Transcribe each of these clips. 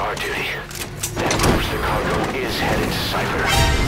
guard duty. That proves the cargo is headed to Cypher.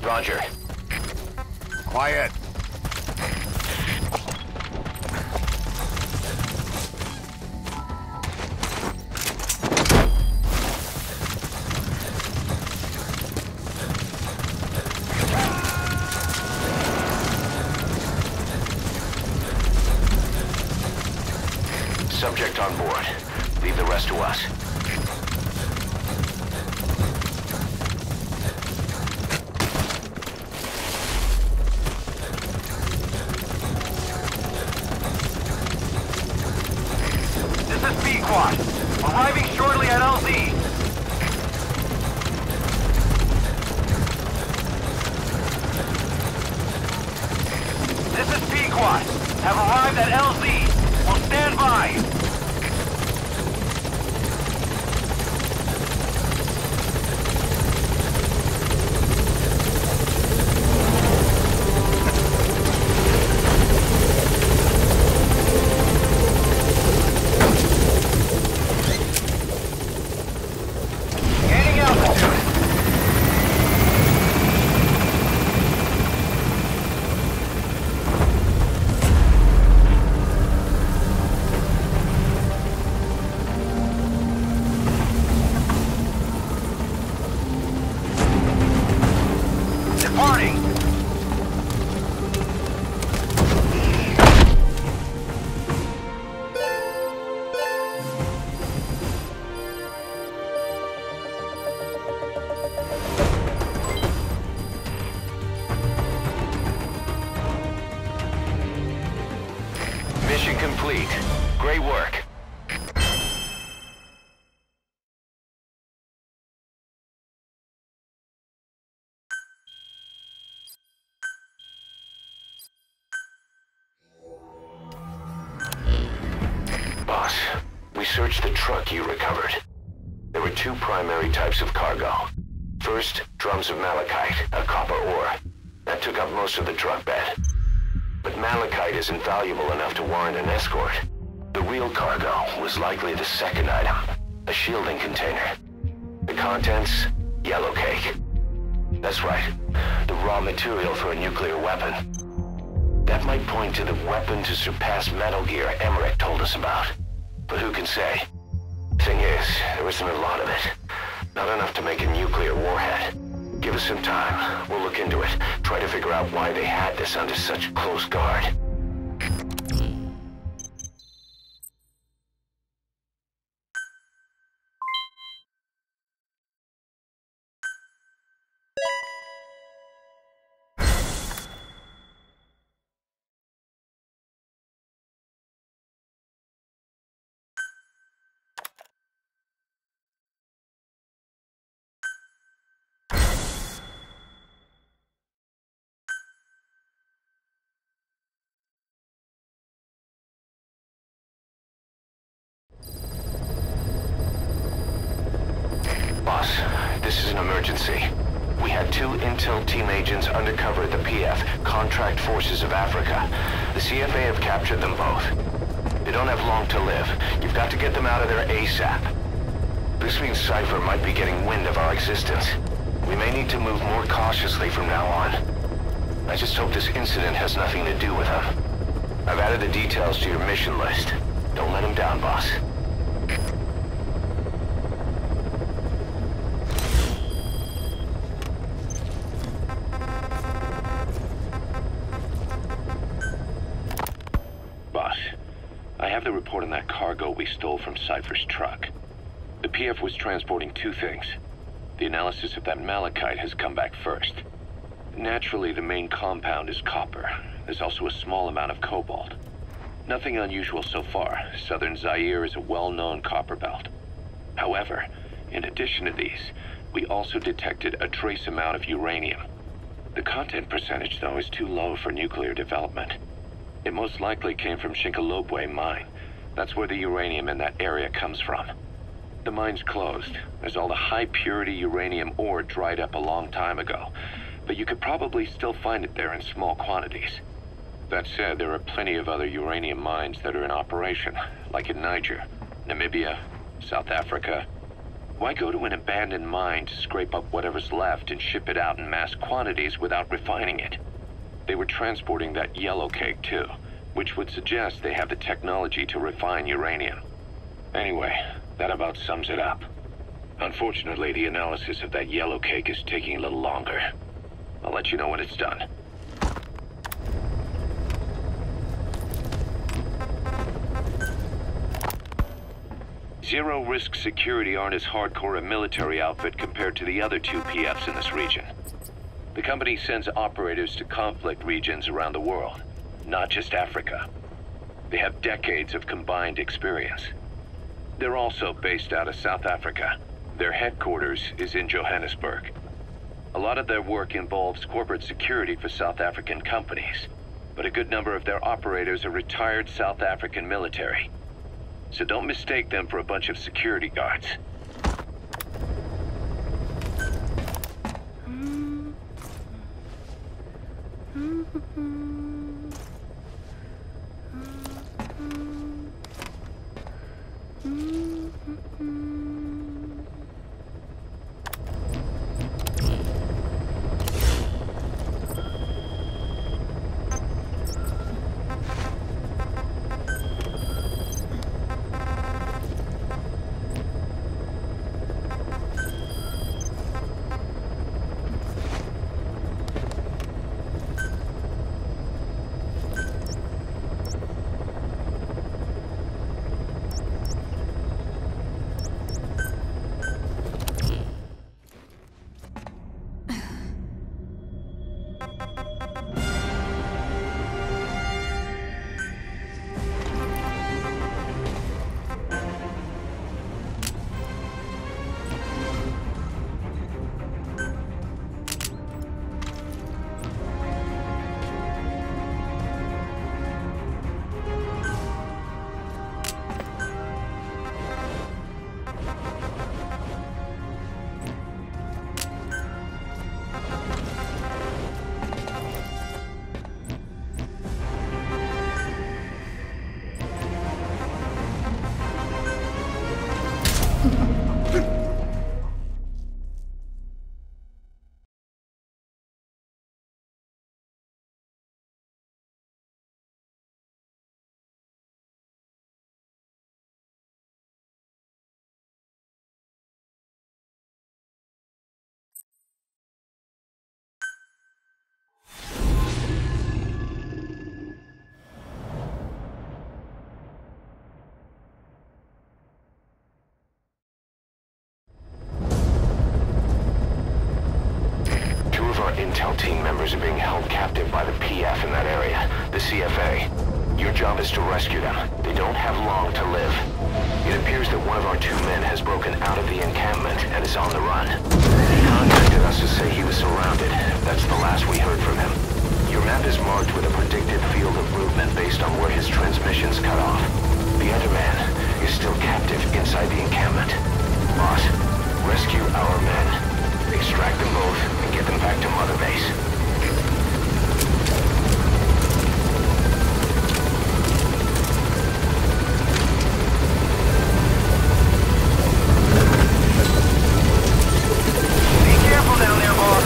Roger. Quiet. Subject on board. Leave the rest to us. This is P-Quad. Arriving shortly at LZ. This is P-Quad. Have arrived at LZ. Will stand by. Great work. Boss, we searched the truck you recovered. There were two primary types of cargo. First, drums of malachite, a copper ore. That took up most of the truck bed. But malachite isn't valuable enough to warrant an escort. The real cargo was likely the second item, a shielding container. The contents, yellow cake. That's right, the raw material for a nuclear weapon. That might point to the weapon to surpass Metal Gear Emmerich told us about. But who can say? Thing is, there isn't a lot of it. Not enough to make a nuclear warhead. Give us some time. We'll look into it. Try to figure out why they had this under such close guard. Boss, this is an emergency. We had two intel team agents undercover at the PF, Contract Forces of Africa. The CFA have captured them both. They don't have long to live. You've got to get them out of there ASAP. This means Cypher might be getting wind of our existence. We may need to move more cautiously from now on. I just hope this incident has nothing to do with them. I've added the details to your mission list. Don't let them down, boss. I have the report on that cargo we stole from Cypher's truck. The PF was transporting two things. The analysis of that malachite has come back first. Naturally, the main compound is copper. There's also a small amount of cobalt. Nothing unusual so far. Southern Zaire is a well-known copper belt. However, in addition to these, we also detected a trace amount of uranium. The content percentage, though, is too low for nuclear development. It most likely came from Shinkalobwe mine. That's where the uranium in that area comes from. The mine's closed, as all the high-purity uranium ore dried up a long time ago. But you could probably still find it there in small quantities. That said, there are plenty of other uranium mines that are in operation, like in Niger, Namibia, South Africa. Why go to an abandoned mine to scrape up whatever's left and ship it out in mass quantities without refining it? They were transporting that yellow cake too, which would suggest they have the technology to refine uranium. Anyway, that about sums it up. Unfortunately, the analysis of that yellow cake is taking a little longer. I'll let you know when it's done. Zero-risk security aren't as hardcore a military outfit compared to the other two PFs in this region. The company sends operators to conflict regions around the world, not just Africa. They have decades of combined experience. They're also based out of South Africa. Their headquarters is in Johannesburg. A lot of their work involves corporate security for South African companies, but a good number of their operators are retired South African military. So don't mistake them for a bunch of security guards. members are being held captive by the PF in that area, the CFA. Your job is to rescue them. They don't have long to live. It appears that one of our 2 men has broken out of the encampment and is on the run. He contacted us to say he was surrounded. That's the last we heard from him. Your map is marked with a predicted field of movement based on where his transmissions cut off. The other man is still captive inside the encampment. Boss, rescue our men. Extract them both and get them back to Mother Base. Be careful down there, boss.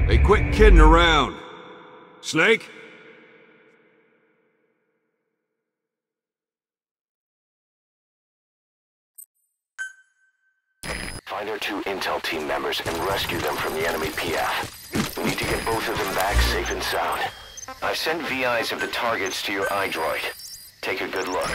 Hey, quit kidding around. Snake? Find our 2 intel team members and rescue them from the enemy PF. We need to get both of them back safe and sound. I've sent VIs of the targets to your iDroid. Take a good look.